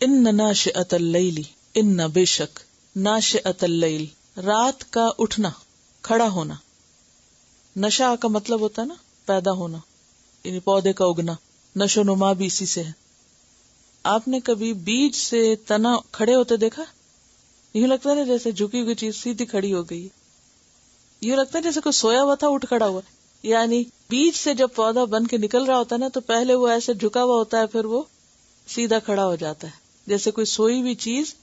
ان ناشئۃ اللیل، ان بے شک، ناشئۃ اللیل رات کا اٹھنا، کھڑا ہونا. نشا کا مطلب ہوتا ہے نا پیدا ہونا، یعنی پودے کا اگنا، نشو نما بھی اسی سے ہے. آپ نے کبھی بیج سے تنا کھڑے ہوتے دیکھا؟ یوں لگتا ہے نا جیسے جھکی ہوئی چیز سیدھی کھڑی ہو گئی. یوں لگتا ہے جیسے کوئی سویا ہوا تھا اٹھ کھڑا ہوا. یعنی بیج سے جب پودا بن کے نکل رہا ہوتا ہے نا تو پہلے وہ ایسے جھکا ہوا ہوتا ہے، پھر وہ سیدھا کھڑا ہو جاتا ہے، جیسے کوئی سوئی ہوئی چیز.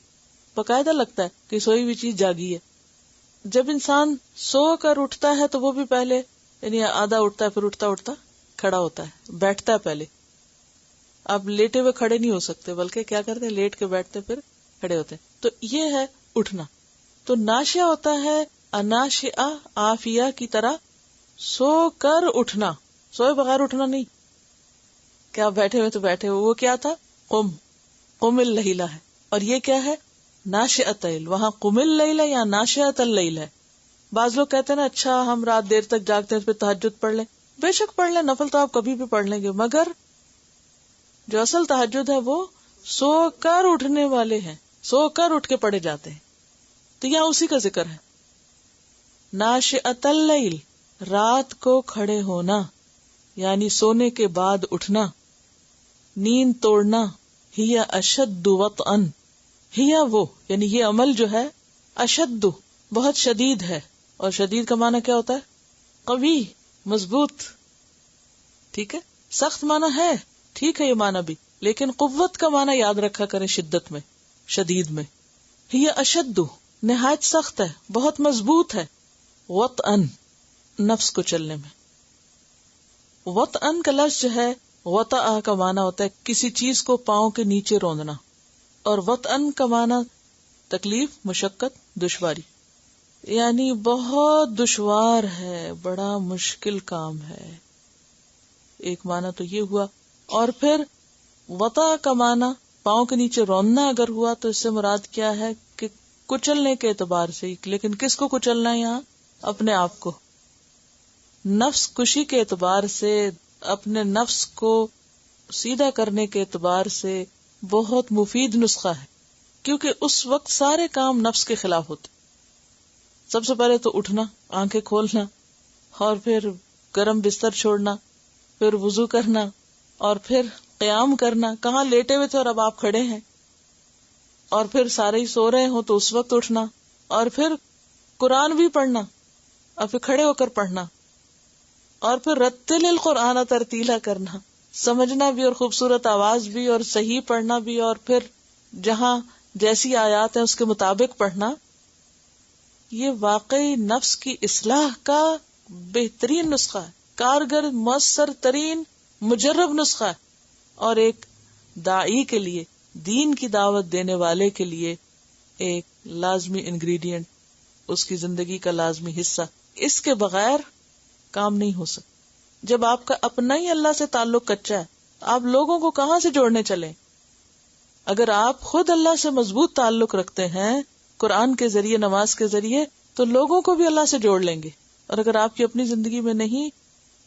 باقاعدہ لگتا ہے کہ سوئی ہوئی چیز جاگی ہے. جب انسان سو کر اٹھتا ہے تو وہ بھی پہلے یعنی آدھا اٹھتا ہے، پھر اٹھتا اٹھتا کھڑا ہوتا ہے، بیٹھتا ہے پہلے. آپ لیٹے ہوئے کھڑے نہیں ہو سکتے، بلکہ کیا کرتے ہیں، لیٹ کے بیٹھتے پھر کھڑے ہوتے ہیں. تو یہ ہے اٹھنا. تو ناشیہ ہوتا ہے اناشیہ، آفیہ کی طرح سو کر اٹھنا، سوئے بغیر اٹھنا نہیں. کیا بیٹھے ہوئے تو بیٹھے ہوئے. وہ کیا تھا؟ قم اللیل ہے. اور یہ کیا ہے؟ ناشئۃ اللیل. وہاں قم اللیل یا ناشئۃ اللیل ہے. بعض لوگ کہتے ہیں نا اچھا ہم رات دیر تک جاگتے ہیں پھر تہجد پڑھ لیں. بے شک پڑھ لیں، نفل تو آپ کبھی بھی پڑھ لیں گے، مگر جو اصل تہجد ہے وہ سو کر اٹھنے والے ہیں، سو کر اٹھ کے پڑھے جاتے ہیں. تو یہاں اسی کا ذکر ہے. ناشئۃ اللیل رات کو کھڑے ہونا، یعنی سونے کے بعد اٹھنا، نیند توڑنا. ہی اشد وطئا، ہی وہ یعنی یہ عمل جو ہے اشد بہت شدید ہے. اور شدید کا معنی کیا ہوتا ہے؟ قوی، مضبوط. ٹھیک ہے، سخت معنی ہے، ٹھیک ہے یہ معنی بھی، لیکن قوت کا معنی یاد رکھا کریں شدت میں، شدید میں. ہی اشد نہایت سخت ہے، بہت مضبوط ہے. وطئن نفس کو چلنے میں. وطئن کا لفظ جو ہے وطأ کا معنی ہوتا ہے کسی چیز کو پاؤں کے نیچے روندنا، اور وطئن کا معنی تکلیف، مشقت، دشواری. یعنی بہت دشوار ہے، بڑا مشکل کام ہے. ایک معنی تو یہ ہوا. اور پھر وطأ کا معنی پاؤں کے نیچے روندنا اگر ہوا تو اس سے مراد کیا ہے کہ کچلنے کے اعتبار سے. لیکن کس کو کچلنا ہے یہاں؟ اپنے آپ کو. نفس کشی کے اعتبار سے، اپنے نفس کو سیدھا کرنے کے اعتبار سے بہت مفید نسخہ ہے، کیونکہ اس وقت سارے کام نفس کے خلاف ہوتے. سب سے پہلے تو اٹھنا، آنکھیں کھولنا، اور پھر گرم بستر چھوڑنا، پھر وضو کرنا، اور پھر قیام کرنا. کہاں لیٹے ہوئے تھے اور اب آپ کھڑے ہیں. اور پھر سارے ہی سو رہے ہوں تو اس وقت اٹھنا، اور پھر قرآن بھی پڑھنا، اور پھر کھڑے ہو کر پڑھنا، اور پھر رتل القرآن ترتیلا کرنا، سمجھنا بھی اور خوبصورت آواز بھی اور صحیح پڑھنا بھی، اور پھر جہاں جیسی آیات ہیں اس کے مطابق پڑھنا. یہ واقعی نفس کی اصلاح کا بہترین نسخہ ہے، کارگر، مؤثر ترین، مجرب نسخہ ہے. اور ایک داعی کے لیے، دین کی دعوت دینے والے کے لیے ایک لازمی انگریڈینٹ، اس کی زندگی کا لازمی حصہ. اس کے بغیر کام نہیں ہو سکتا. جب آپ کا اپنا ہی اللہ سے تعلق کچا ہے، آپ لوگوں کو کہاں سے جوڑنے چلیں؟ اگر آپ خود اللہ سے مضبوط تعلق رکھتے ہیں قرآن کے ذریعے، نماز کے ذریعے، تو لوگوں کو بھی اللہ سے جوڑ لیں گے. اور اگر آپ کی اپنی زندگی میں نہیں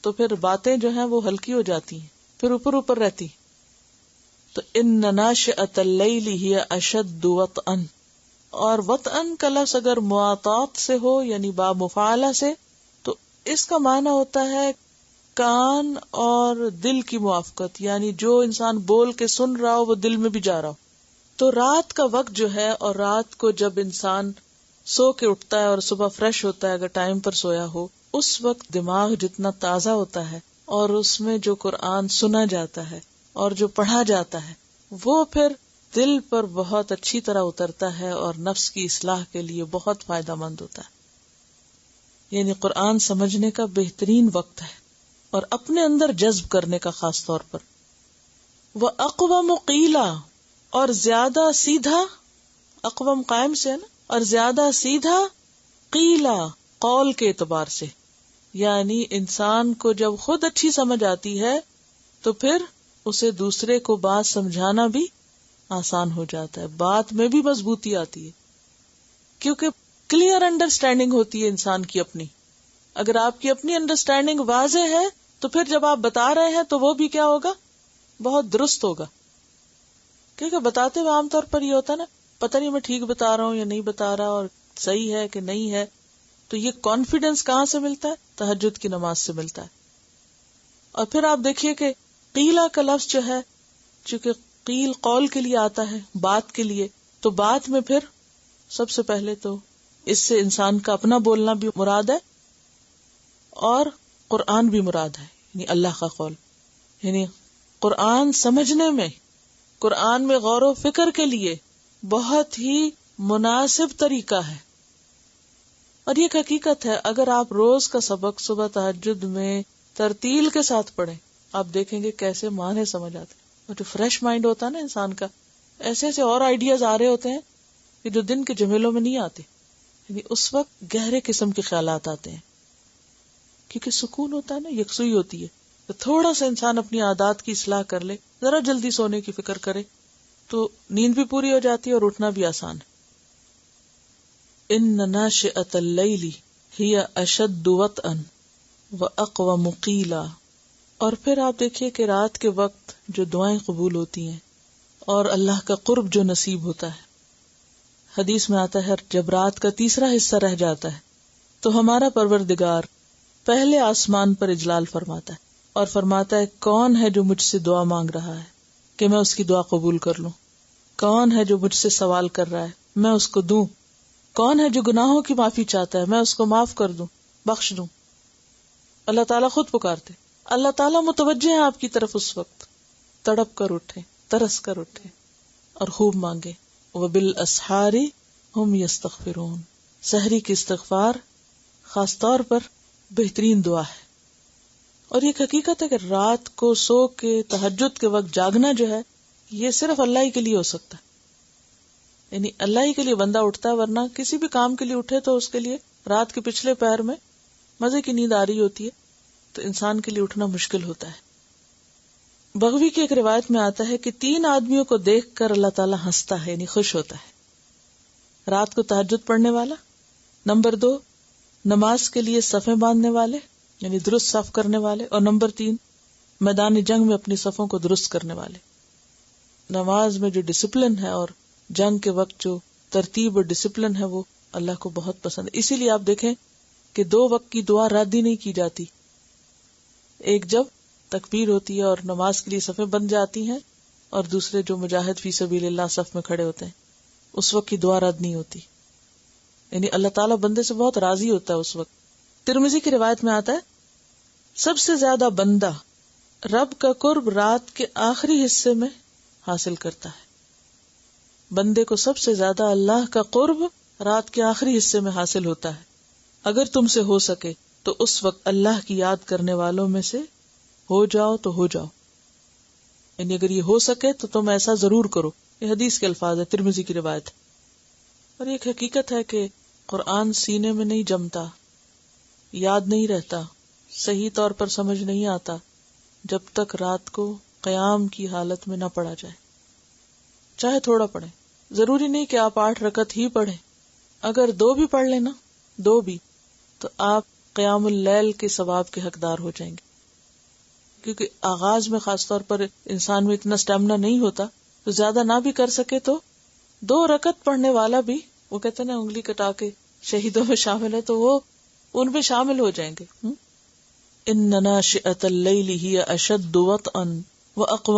تو پھر باتیں جو ہیں وہ ہلکی ہو جاتی ہیں، پھر اوپر رہتی. تو ان ناشئۃ اللیل ہی اشد وطئا. اور وطئن کا لفظ اگر معاطات سے ہو یعنی با مفعلہ سے، تو اس کا معنی ہوتا ہے کان اور دل کی موافقت، یعنی جو انسان بول کے سن رہا ہو وہ دل میں بھی جا رہا ہو. تو رات کا وقت جو ہے، اور رات کو جب انسان سو کے اٹھتا ہے اور صبح فریش ہوتا ہے اگر ٹائم پر سویا ہو، اس وقت دماغ جتنا تازہ ہوتا ہے اور اس میں جو قرآن سنا جاتا ہے اور جو پڑھا جاتا ہے وہ پھر دل پر بہت اچھی طرح اترتا ہے اور نفس کی اصلاح کے لیے بہت فائدہ مند ہوتا ہے. یعنی قرآن سمجھنے کا بہترین وقت ہے اور اپنے اندر جذب کرنے کا خاص طور پر. وَأَقْوَمُ قِيلًا، اور زیادہ سیدھا، اقوام قائم سے ہے نا، اور زیادہ سیدھا قیلا قول کے اعتبار سے. یعنی انسان کو جب خود اچھی سمجھ آتی ہے تو پھر اسے دوسرے کو بات سمجھانا بھی آسان ہو جاتا ہے، بات میں بھی مضبوطی آتی ہے، کیونکہ کلیئر انڈرسٹینڈنگ ہوتی ہے انسان کی اپنی. اگر آپ کی اپنی انڈرسٹینڈنگ واضح ہے تو پھر جب آپ بتا رہے ہیں تو وہ بھی کیا ہوگا؟ بہت درست ہوگا. کیونکہ بتاتے ہوئے عام طور پر یہ ہوتا ہے نا، پتہ نہیں میں ٹھیک بتا رہا ہوں یا نہیں بتا رہا، اور صحیح ہے کہ نہیں ہے. تو یہ کانفیڈنس کہاں سے ملتا ہے؟ تہجد کی نماز سے ملتا ہے. اور پھر آپ دیکھیے کہ قیلہ کا لفظ جو ہے، چونکہ قیل قول کے لیے آتا ہے، بات کے لیے، تو بات میں پھر سب سے پہلے تو اس سے انسان کا اپنا بولنا بھی مراد ہے اور قرآن بھی مراد ہے، یعنی اللہ کا قول. یعنی قرآن سمجھنے میں، قرآن میں غور و فکر کے لیے بہت ہی مناسب طریقہ ہے. اور یہ حقیقت ہے، اگر آپ روز کا سبق صبح تہجد میں ترتیل کے ساتھ پڑھیں، آپ دیکھیں گے کیسے معنی سمجھ آتے ہیں. اور جو فریش مائنڈ ہوتا ہے نا انسان کا، ایسے ایسے اور آئیڈیاز آ رہے ہوتے ہیں کہ جو دن کے جمیلوں میں نہیں آتے. یعنی اس وقت گہرے قسم کے خیالات آتے ہیں، کیونکہ سکون ہوتا ہے نا، یکسوئی ہوتی ہے. تو تھوڑا سا انسان اپنی عادات کی اصلاح کر لے، ذرا جلدی سونے کی فکر کرے تو نیند بھی پوری ہو جاتی ہے اور اٹھنا بھی آسان ہے. ان ناشئۃ اللیل ہی اشد وطئا واقوم قیلا. اور پھر آپ دیکھیے کہ رات کے وقت جو دعائیں قبول ہوتی ہیں اور اللہ کا قرب جو نصیب ہوتا ہے، حدیث میں آتا ہے جب رات کا تیسرا حصہ رہ جاتا ہے تو ہمارا پروردگار پہلے آسمان پر اجلال فرماتا ہے اور فرماتا ہے کون ہے جو مجھ سے دعا مانگ رہا ہے کہ میں اس کی دعا قبول کر لوں، کون ہے جو مجھ سے سوال کر رہا ہے میں اس کو دوں، کون ہے جو گناہوں کی معافی چاہتا ہے میں اس کو معاف کر دوں، بخش دوں. اللہ تعالیٰ خود پکارتے، اللہ تعالیٰ متوجہ ہے آپ کی طرف. اس وقت تڑپ کر اٹھے، ترس کر اٹھے اور خوب مانگے. وَبِالْأَسْحَارِ هُمْ يَسْتَغْفِرُونَ. سحری کی استغفار خاص طور پر بہترین دعا ہے. اور یہ حقیقت ہے کہ رات کو سو کے تہجد کے وقت جاگنا جو ہے یہ صرف اللہ ہی کے لیے ہو سکتا ہے. یعنی اللہ ہی کے لیے بندہ اٹھتا ہے، ورنہ کسی بھی کام کے لیے اٹھے تو اس کے لیے رات کے پچھلے پہر میں مزے کی نیند آ رہی ہوتی ہے، تو انسان کے لیے اٹھنا مشکل ہوتا ہے. بغوی کی ایک روایت میں آتا ہے کہ 3 آدمیوں کو دیکھ کر اللہ تعالیٰ ہنستا ہے، یعنی خوش ہوتا ہے. رات کو تہجد پڑھنے والا، نمبر 2 نماز کے لیے صفیں باندھنے والے یعنی درست صف کرنے والے، اور نمبر 3 میدان جنگ میں اپنی صفوں کو درست کرنے والے. نماز میں جو ڈسپلن ہے اور جنگ کے وقت جو ترتیب اور ڈسپلن ہے وہ اللہ کو بہت پسند ہے. اسی لیے آپ دیکھیں کہ 2 وقت کی دعا رد ہی نہیں کی جاتی. ایک جب تکبیر ہوتی ہے اور نماز کے لیے صفیں بن جاتی ہیں، اور دوسرے جو مجاہد فی سبیل اللہ صف میں کھڑے ہوتے ہیں، اس وقت کی دعا رد نہیں ہوتی. یعنی اللہ تعالیٰ بندے سے بہت راضی ہوتا ہے اس وقت. ترمذی کی روایت میں آتا ہے سب سے زیادہ بندہ رب کا قرب رات کے آخری حصے میں حاصل کرتا ہے. بندے کو سب سے زیادہ اللہ کا قرب رات کے آخری حصے میں حاصل ہوتا ہے. اگر تم سے ہو سکے تو اس وقت اللہ کی یاد کرنے والوں میں سے ہو جاؤ تو ہو جاؤ. یعنی اگر یہ ہو سکے تو تم ایسا ضرور کرو. یہ حدیث کے الفاظ ہے، ترمذی کی روایت. اور ایک حقیقت ہے کہ قرآن سینے میں نہیں جمتا، یاد نہیں رہتا، صحیح طور پر سمجھ نہیں آتا جب تک رات کو قیام کی حالت میں نہ پڑھا جائے. چاہے تھوڑا پڑھیں، ضروری نہیں کہ آپ 8 رکعت ہی پڑھیں. اگر 2 بھی پڑھ لینا، 2 بھی، تو آپ قیام اللیل کے ثواب کے حقدار ہو جائیں گے. کیونکہ آغاز میں خاص طور پر انسان میں اتنا سٹیمنا نہیں ہوتا، تو زیادہ نہ بھی کر سکے تو 2 رکعت پڑھنے والا بھی، وہ کہتے ہیں نا انگلی کٹا کے شہیدوں میں شامل ہے، تو وہ ان میں شامل ہو جائیں گے. ان ناشئۃ اللیل ہی اشد وطئا واقوم